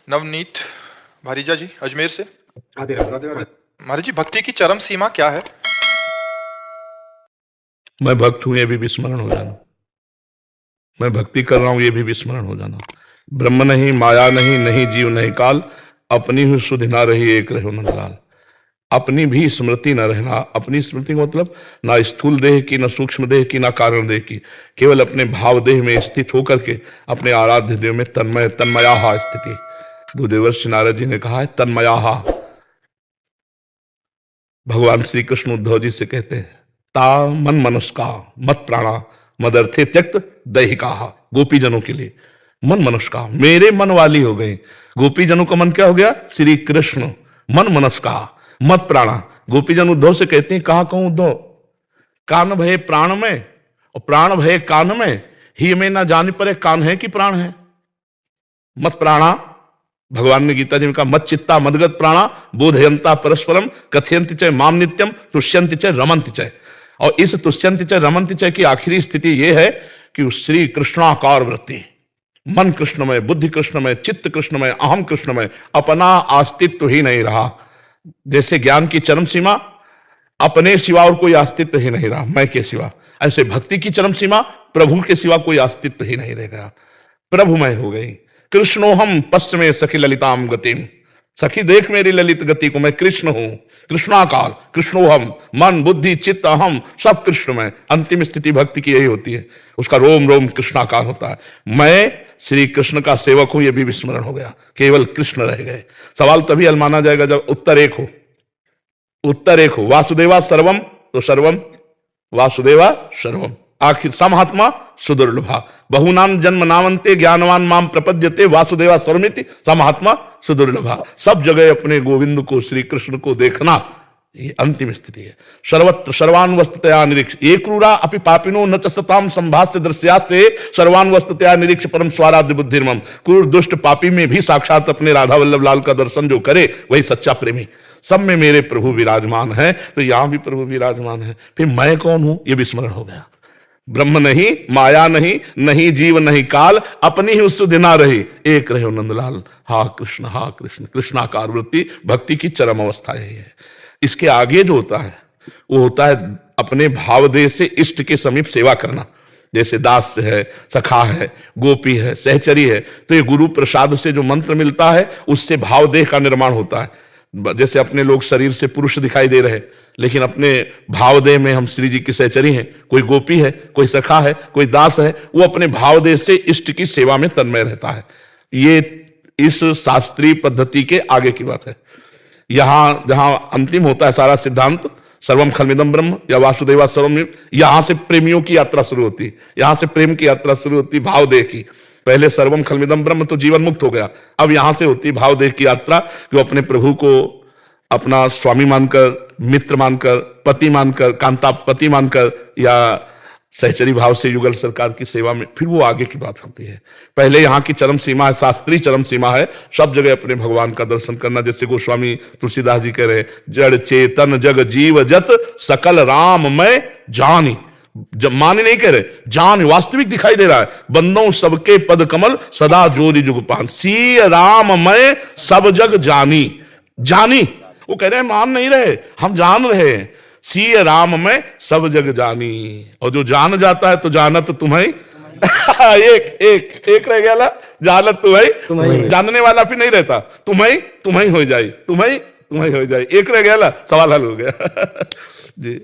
नवनीत भारीजा जी अजमेर से। राधे राधे राधे राधे। महाराज जी, भक्ति की चरम सीमा क्या है? मैं भक्त हूं ये भी विस्मरण हो जाना, मैं भक्ति कर रहा हूं ये भी विस्मरण हो जाना। ब्रह्म नहीं, माया नहीं, नहीं जीव नहीं काल, अपनी ही सुध ना रही एक रहो नंदलाल। अपनी भी स्मृति न रहना, अपनी स्मृति का मतलब ना स्थूल देह की, ना सूक्ष्म देह की, ना कारण देह की, केवल अपने भाव देह में स्थित होकर के अपने आराध्य देव में तन्मय तन्मयाहा स्थिति। देवर्षि नारद जी ने कहा है तन्मयाहा। भगवान श्री कृष्ण उद्धव जी से कहते हैं ता मन मनुष्का मत प्राणा मदर्थे त्यक्त दैहिका। गोपीजनों के लिए मन मनुष्का, मेरे मन वाली हो गई। गोपीजनों का मन क्या हो गया? श्री कृष्ण। मन मनस्का मत प्राणा। गोपीजन उद्धव से कहते हैं कहा कहूं उद्धव, कान भये प्राण में और प्राण भये कान में, ही में ना जाने पर कान है कि प्राण है। मत प्राणा, भगवान ने गीता जी में कहा मत चित्ता मदगत प्राणा बोधयंता परस्परम कथयंति च माम नित्यम तुष्यंति च रमंति च। और इस तुष्यंति च रमंति च की आखिरी स्थिति यह है कि श्री कृष्णाकार वृत्ति, मन कृष्णमय, बुद्धि कृष्णमय, चित्त कृष्णमय, अहम कृष्णमय, अपना अस्तित्व ही नहीं रहा। जैसे ज्ञान की चरम सीमा अपने सिवा और कोई अस्तित्व ही नहीं रहा, मैं के सिवा, ऐसे भक्ति की चरम सीमा प्रभु के सिवा कोई अस्तित्व ही नहीं रह गया, प्रभुमय हो गई। कृष्णोहम पश्चिमे सखी ललिताम गतिम, सखी देख मेरी ललित गति को, मैं कृष्ण हूं, कृष्णाकार, कृष्णोहम, मन बुद्धि चित्त अहम सब कृष्णमय। अंतिम स्थिति भक्ति की यही होती है, उसका रोम रोम कृष्णाकार होता है। मैं श्री कृष्ण का सेवक हूं, यह भी विस्मरण हो गया, केवल कृष्ण रह गए। सवाल तभी हल माना जाएगा जब उत्तर एक हो, उत्तर एक हो। वासुदेवा सर्वम तो सर्वम वासुदेवा सर्वम। आखिर समहात्मा सुदुर्लभा, बहुनाम जन्म नामंते ज्ञानवान माम प्रपद्यते वासुदेवा सर्वमिति समहात्मा सुदुर्लभा। सब जगह अपने गोविंद को, श्री कृष्ण को देखना, ये अंतिम स्थिति है। सर्वत्र सर्वान वस्तुतया निरीक्ष एक क्रूरा अपि पापिनो न च सताम संभाष्य दृश्यास्ते सर्वान वस्तुतया निरीक्ष परम स्वाराध्य बुद्धिर्मम। क्रूर दुष्ट पापी में भी साक्षात अपने राधा वल्लभ लाल का दर्शन जो करे वही सच्चा प्रेमी। सब में मेरे प्रभु विराजमान है, तो यहां भी प्रभु विराजमान है। फिर मैं कौन हूं ये विस्मरण हो गया। ब्रह्म नहीं, माया नहीं, नहीं जीव नहीं काल, अपनी ही सुधि ना रही एक रहो नंदलाल। हा कृष्ण, कृष्णाकार वृत्ति भक्ति की चरम अवस्था यही है। इसके आगे जो होता है वो होता है अपने भावदेह से इष्ट के समीप सेवा करना। जैसे दास है, सखा है, गोपी है, सहचरी है, तो ये गुरु प्रसाद से जो मंत्र मिलता है उससे भावदेह का निर्माण होता है। जैसे अपने लोग शरीर से पुरुष दिखाई दे रहे, लेकिन अपने भावदेह में हम श्री जी की सहचरी हैं, कोई गोपी है, कोई सखा है, कोई दास है, वो अपने भावदेह से इष्ट की सेवा में तन्मय रहता है। ये इस शास्त्रीय पद्धति के आगे की बात है। यहां जहां अंतिम होता है सारा सिद्धांत, सर्वम खलमिदम ब्रह्म या वासुदेवा सर्वम, यहां से प्रेमियों की यात्रा शुरू होती है, यहां से प्रेम की यात्रा शुरू होती है भावदेह की। पहले सर्वम खलमिदम ब्रह्म तो जीवन मुक्त हो गया, अब यहां से होती है भावदेह की यात्रा, कि अपने प्रभु को अपना स्वामी मानकर, मित्र मानकर, पति मानकर, कांता पति मानकर, या सहचरी भाव से युगल सरकार की सेवा में, फिर वो आगे की बात होती है। पहले यहाँ की चरम सीमा है, शास्त्रीय चरम सीमा है, सब जगह अपने भगवान का दर्शन करना। जैसे गोस्वामी तुलसीदास जी कह रहे, जड़ चेतन जग जीव जत सकल राम मैं जानी। जब माने नहीं कह रहे, जान वास्तविक दिखाई दे रहा है। बंदों सबके पद कमल सदा जोरी जुगपान, सी राम मैं सब जग जानी। जानी वो कह रहे हैं मान नहीं रहे, हम जान रहे हैं। सी राम में सब जग जानी, और जो जान जाता है तो जानत तुम्हें एक रह गया, जानत तुम्हें, जानने वाला फिर नहीं रहता, तुम्हें हो जाए, तुम्हें हो जाए, एक रह गया, सवाल हल हो गया जी।